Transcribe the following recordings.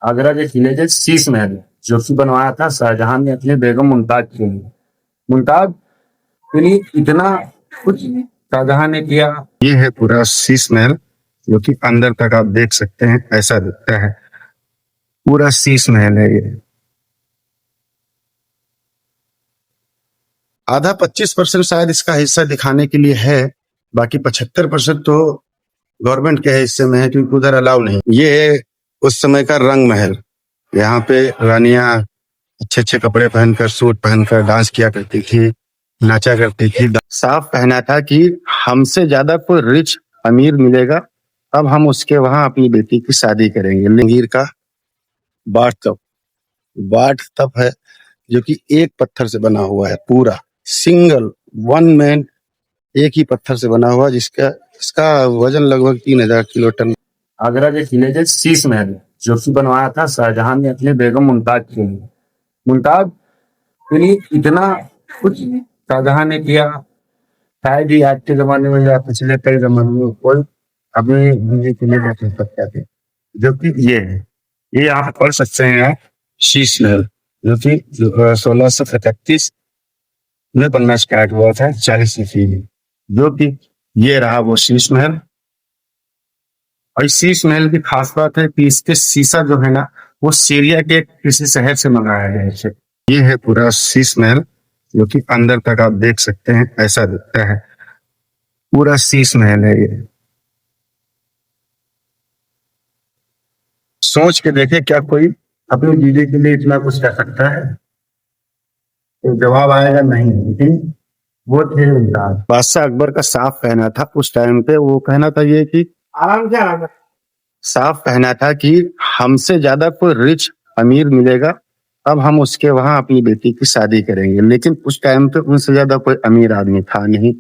आगरा के किले के शीश महल जो कि बनवाया था शाहजहां ने अपने बेगम मुमताज के लिए। मुमताज के लिए इतना कुछ शाहजहां ने किया। ये है पूरा शीश महल जो कि अंदर तक आप देख सकते हैं, ऐसा दिखता है। पूरा शीश महल है ये। आधा 25% शायद इसका हिस्सा दिखाने के लिए है, बाकी 75% तो गवर्नमेंट के हिस्से में है, क्योंकि उधर अलाउ नहीं। ये है उस समय का रंग महल। यहाँ पे रानियां अच्छे अच्छे कपड़े पहनकर, सूट पहनकर डांस किया करती थी, नाचा करती थी। साफ कहना था कि हमसे ज्यादा कोई रिच अमीर मिलेगा, अब हम उसके वहां अपनी बेटी की शादी करेंगे। लंगीर का बाथ टब है जो कि एक पत्थर से बना हुआ है, पूरा सिंगल वन मैन, एक ही पत्थर से बना हुआ, जिसका इसका वजन लगभग 3000 किलो टन। आगरा के किले के शीश महल जो कि बनवाया था शाहजहां ने अपने बेगम मुमताज के लिए। मुमताज के लिए इतना कुछ शाहजहां ने किया, शायद ही आज के जमाने में या पिछले कई जमाने में कोई अपने बीवी के लिए नहीं कर सकता थे। जो कि ये है, ये आप पढ़ सकते हैं आप, शीश महल, जो कि 1631 में बनना स्टार्ट हुआ था, 40 ईस्वी में। जो कि ये रहा वो शीश महल। और इस शीश महल की खास बात है कि इसके शीशा जो है ना, वो सीरिया के किसी शहर से मंगाया गया है। ये है पूरा शीश महल जो कि अंदर तक आप देख सकते हैं, ऐसा दिखता है। पूरा शीश महल है ये। सोच के देखे, क्या कोई अपनी बीवी के लिए इतना कुछ कर सकता है? तो जवाब आएगा नहीं, लेकिन वो थे मुमताज। बादशाह अकबर का साफ कहना था उस टाइम पे, वो कहना था ये कि आराम से साफ कहना था कि हमसे ज्यादा कोई रिच अमीर मिलेगा, अब हम उसके वहां अपनी बेटी की शादी करेंगे। लेकिन उस टाइम पे उनसे ज्यादा कोई अमीर आदमी था नहीं,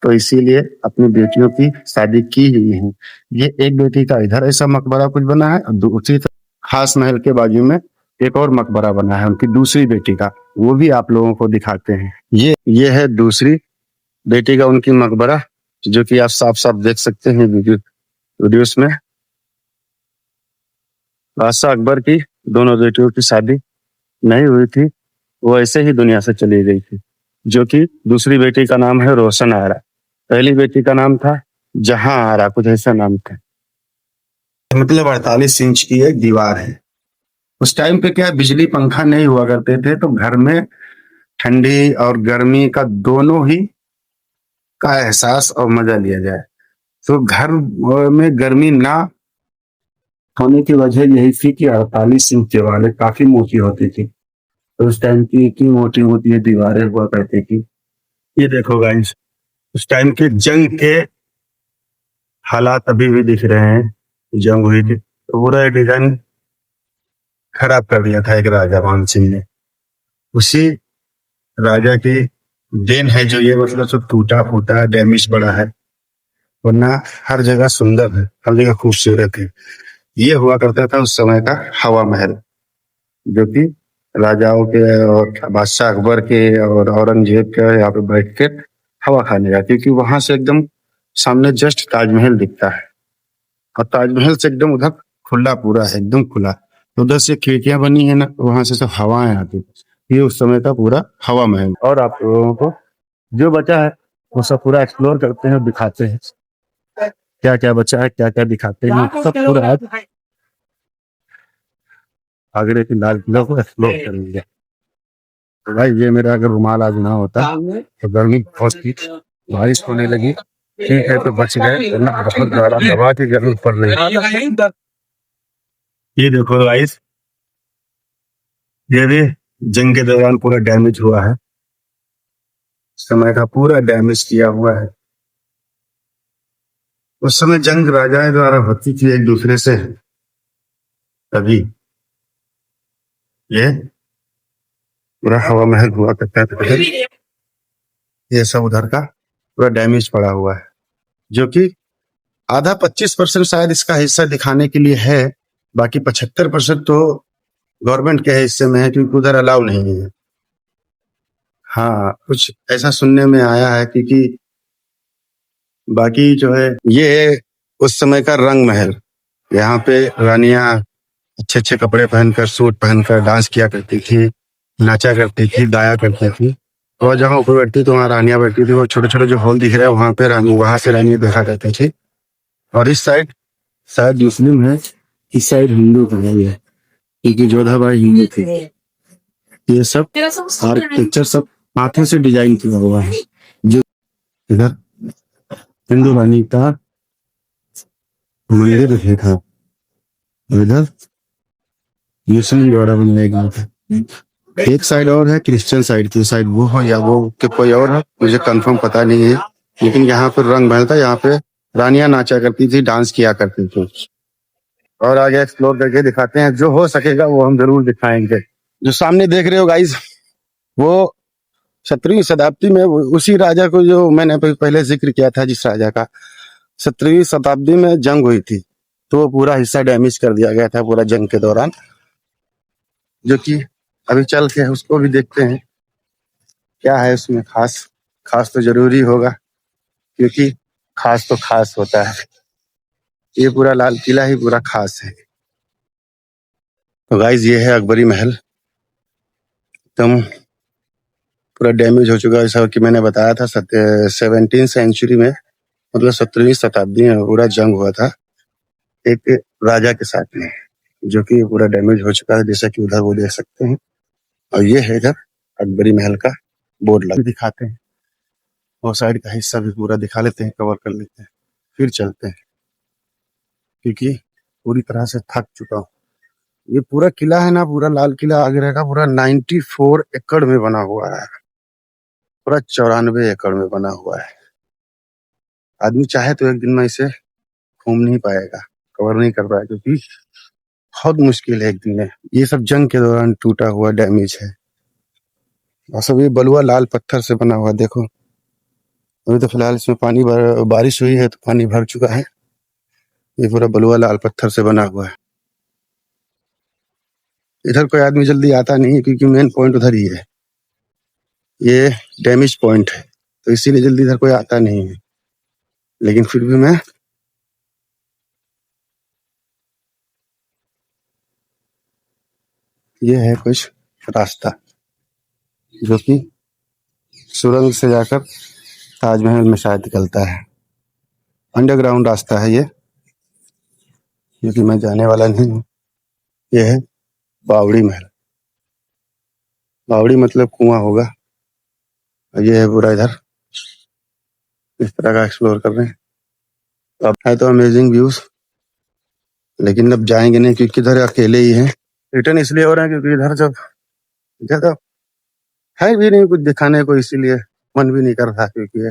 तो इसीलिए अपनी बेटियों की शादी की ही नहीं। ये एक बेटी का इधर ऐसा मकबरा कुछ बना है, और दूसरी तरफ खास महल के बाजू में एक और मकबरा बना है उनकी दूसरी बेटी का, वो भी आप लोगों को दिखाते हैं। ये है दूसरी बेटी का उनकी मकबरा, जो कि आप साफ साफ देख सकते हैं वीडियोस में। बादशाह अकबर की दोनों बेटियों की शादी नहीं हुई थी, वो ऐसे ही दुनिया से चली गई थी। जो कि दूसरी बेटी का नाम है रोशन आरा, पहली बेटी का नाम था जहां आरा, कुछ ऐसा नाम था। मतलब 48 इंच की एक दीवार है। उस टाइम पे क्या, बिजली पंखा नहीं हुआ करते थे, तो घर में ठंडी और गर्मी का दोनों ही का एहसास और मजा लिया जाए। तो घर में गर्मी ना होने की वजह यही थी कि 48 इंच दीवारें काफी मोटी होती थी। तो उस टाइम की इतनी मोटी मोटी दीवारें हुआ करती थी। ये देखो गाइस, उस टाइम के जंग के हालात अभी भी दिख रहे हैं। जंग हुई थी तो पूरा डिजाइन खराब कर दिया था एक राजा मान सिंह ने। उसी राजा की देन है जो ये, मतलब सब टूटा फूटा डैमेज बड़ा है, वरना हर जगह सुंदर है, हर जगह खूबसूरत है। ये हुआ करता था उस समय का हवा महल, जो कि राजाओं के और बादशाह अकबर के और औरंगजेब के यहाँ पे बैठ के हवा खाने का, क्योंकि वहां से एकदम सामने जस्ट ताजमहल दिखता है, और ताजमहल से एकदम उधर खुला पूरा है, एकदम खुला। उधर से खिड़कियां बनी है ना, वहां से सब हवाएं आती। ये उस समय का पूरा हवा महल। और आप लोगों को जो बचा है वो सब पूरा एक्सप्लोर करते हैं और दिखाते हैं, क्या क्या बचा है, क्या क्या दिखाते हैं, सब पूरा आज आगरे के लाल किला को एक्सप्लोर करेंगे। तो भाई ये मेरा अगर रुमाल आज ना होता तो गर्मी बहुत थी, बारिश होने लगी, ठीक है तो बच गए, वरना बहुत ज्यादा दवा की जरूरत पड़ रही है। ये देखो गाइस, ये भी जंग के दौरान पूरा डैमेज हुआ है, समय का पूरा डैमेज किया हुआ है। उस समय जंग राजाओं द्वारा होती थी एक दूसरे से, तभी ये पूरा हवा महल हुआ करता था। ये सब उधर का पूरा डैमेज पड़ा हुआ है, जो कि आधा 25% शायद इसका हिस्सा दिखाने के लिए है, बाकी 75% तो गवर्नमेंट के हिस्से में है, क्योंकि उधर अलाउ नहीं है। हाँ, कुछ ऐसा सुनने में आया है, क्योंकि बाकी जो है ये है उस समय का रंग महल। यहाँ पे रानियां अच्छे अच्छे कपड़े पहनकर, सूट पहनकर डांस किया करती थी, नाचा करती थी, गाया करती थी। और जहाँ ऊपर बैठती तो वहाँ रानियां बैठती थी। वो छोटे छोटे जो हॉल दिख रहे हैं वहां पे रानी, वहां से रानी देखा करती थी। और इस साइड शायद मुस्लिम है, इस साइड हिंदू है ये, क्योंकि जोधाबाई हिंदू थी। ये सब आर्किटेक्चर सब हाथों से डिजाइन किया हुआ है। जो इधर हिंदू रानी का मंदिर है था, और इधर मुस्लिम द्वारा बनाया गया था। एक साइड और है क्रिश्चियन साइड की साइड, वो हो या वो कि कोई और है, मुझे कंफर्म पता नहीं है। लेकिन यहाँ पर रंग महल था, यहाँ पे रानियां नाचा करती थी, डांस किया करती थी। और आगे एक्सप्लोर करके दिखाते हैं, जो हो सकेगा वो हम जरूर दिखाएंगे। जो सामने देख रहे हो गाइस, वो 17वीं शताब्दी में उसी राजा को जो मैंने पहले जिक्र किया था, जिस राजा का 17वीं शताब्दी में जंग हुई थी, तो वो पूरा हिस्सा डैमेज कर दिया गया था पूरा जंग के दौरान। जो कि अभी चल के उसको भी देखते हैं क्या है उसमें खास। खास तो जरूरी होगा, क्योंकि खास तो खास होता है। ये पूरा लाल किला ही पूरा खास है। तो गाइस ये है अकबरी महल, एकदम पूरा डैमेज हो चुका है। जैसा कि मैंने बताया था 17वीं सेंचुरी में, मतलब 17वीं शताब्दी में पूरा जंग हुआ था एक राजा के साथ में, जो कि पूरा डैमेज हो चुका है, जैसा कि उधर वो देख सकते हैं। और ये है इधर अकबरी महल का बोर्ड लगा दिखाते हैं। वो साइड का हिस्सा भी पूरा दिखा लेते हैं, कवर कर लेते हैं, फिर चलते हैं, क्योंकि पूरी तरह से थक चुका हूँ। ये पूरा किला है ना, पूरा लाल किला आगरा का, पूरा 94 एकड़ में बना हुआ है। पूरा 94 एकड़ में बना हुआ है। आदमी चाहे तो एक दिन में इसे घूम नहीं पाएगा, कवर नहीं कर पाएगा, क्योंकि बहुत मुश्किल है एक दिन में। ये सब जंग के दौरान टूटा हुआ डैमेज है। और सब ये बलुआ लाल पत्थर से बना हुआ। देखो अभी तो फिलहाल इसमें पानी बारिश हुई है तो पानी भर चुका है। ये पूरा बलुआ लाल पत्थर से बना हुआ है। इधर कोई आदमी जल्दी आता नहीं है, क्योंकि मेन पॉइंट उधर ही है। ये डैमेज पॉइंट है, तो इसीलिए जल्दी इधर कोई आता नहीं है। लेकिन फिर भी मैं ये है कुछ रास्ता, जो कि सुरंग से जाकर ताजमहल में शायद निकलता है। अंडरग्राउंड रास्ता है ये, जो कि मैं जाने वाला नहीं हूँ। ये है बावड़ी महल। बावड़ी मतलब कुआं होगा। और ये है पूरा इधर इस तरह का एक्सप्लोर कर रहे हैं। तो अब है तो अमेजिंग व्यूज, लेकिन अब जाएंगे नहीं, क्योंकि इधर अकेले ही हैं। रिटर्न इसलिए हो रहे हैं क्योंकि इधर जब ज्यादा है भी नहीं कुछ दिखाने को, इसीलिए मन भी नहीं कर रहा। क्योंकि ये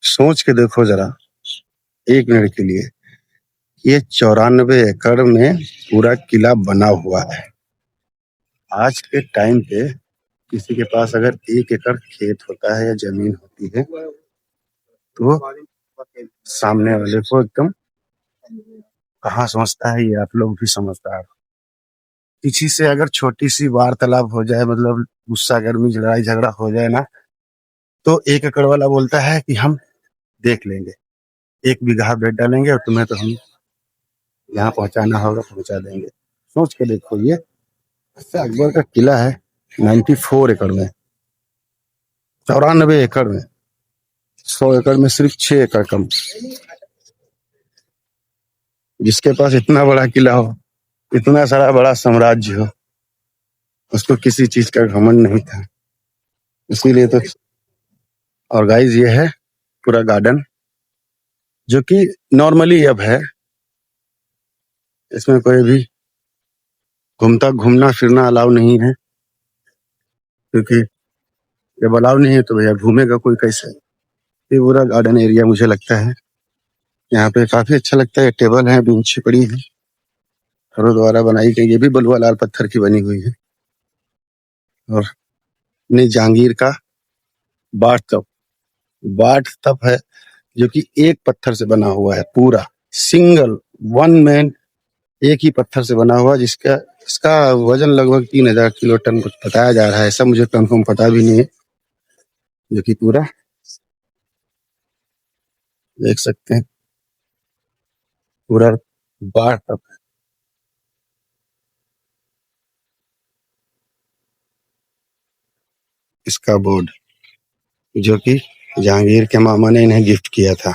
सोच के देखो जरा एक मिनट के लिए, ये 94 एकड़ में पूरा किला बना हुआ है। आज के टाइम पे किसी के पास अगर 1 एकड़ खेत होता है या जमीन होती है, तो सामने वाले को एकदम कहाँ समझता है, ये आप लोग भी समझदार हो। किसी से अगर छोटी सी वार्तालाप हो जाए, मतलब गुस्सा गर्मी लड़ाई झगड़ा हो जाए ना, तो 1 एकड़ वाला बोलता है कि हम देख लेंगे, 1 बीघा बेच डालेंगे और तुम्हें तो हम यहाँ पहुंचाना होगा पहुंचा देंगे। सोच के देखो, ये अकबर का किला है 94 एकड़ में, 94 एकड़ में, 100 एकड़ में सिर्फ 6 एकड़ कम। जिसके पास इतना बड़ा किला हो, इतना सारा बड़ा साम्राज्य हो, उसको किसी चीज का घमंड नहीं था। इसीलिए तो। और गाइस ये है पूरा गार्डन, जो कि नॉर्मली अब है। इसमें कोई भी घूमना फिरना अलाउ नहीं है, क्योंकि जब अलाउ नहीं है तो भैया घूमेगा कोई कैसे। ये पूरा गार्डन एरिया मुझे लगता है यहाँ पे काफी अच्छा लगता है। टेबल है, बेंच पड़ी है, घरों द्वारा बनाई गई। ये भी बलुआ लाल पत्थर की बनी हुई है। और ने जहांगीर का बाट तप है, जो कि एक पत्थर से बना हुआ है, पूरा सिंगल वन मैन, एक ही पत्थर से बना हुआ, जिसका इसका वजन लगभग 3000 किलो टन कुछ बताया जा रहा है। ऐसा मुझे कंफर्म पता भी नहीं है। जो कि पूरा देख सकते हैं, पूरा बाढ़ तप इसका बोर्ड, जो कि जहांगीर के मामा ने इन्हें गिफ्ट किया था।